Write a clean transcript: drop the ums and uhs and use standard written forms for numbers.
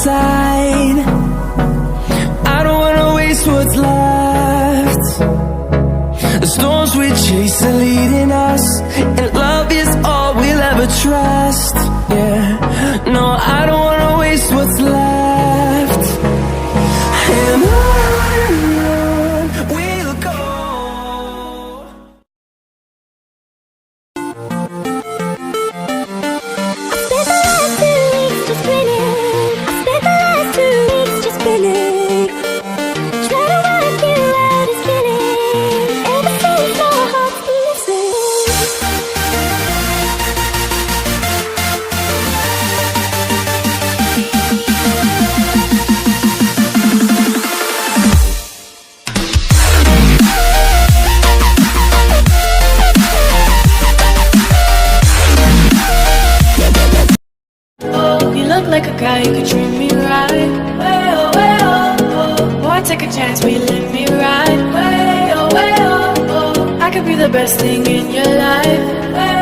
inside. I don't wanna waste what's left. The storms we chase are leading us, and love is all we'll ever trust. Yeah, no, I don't wanna waste what's left. And on we'll go. Like a guy who could treat me right. Way oh, way oh, oh. Boy, take a chance, will you let me ride? Way oh, oh, oh. I could be the best thing in your life. Way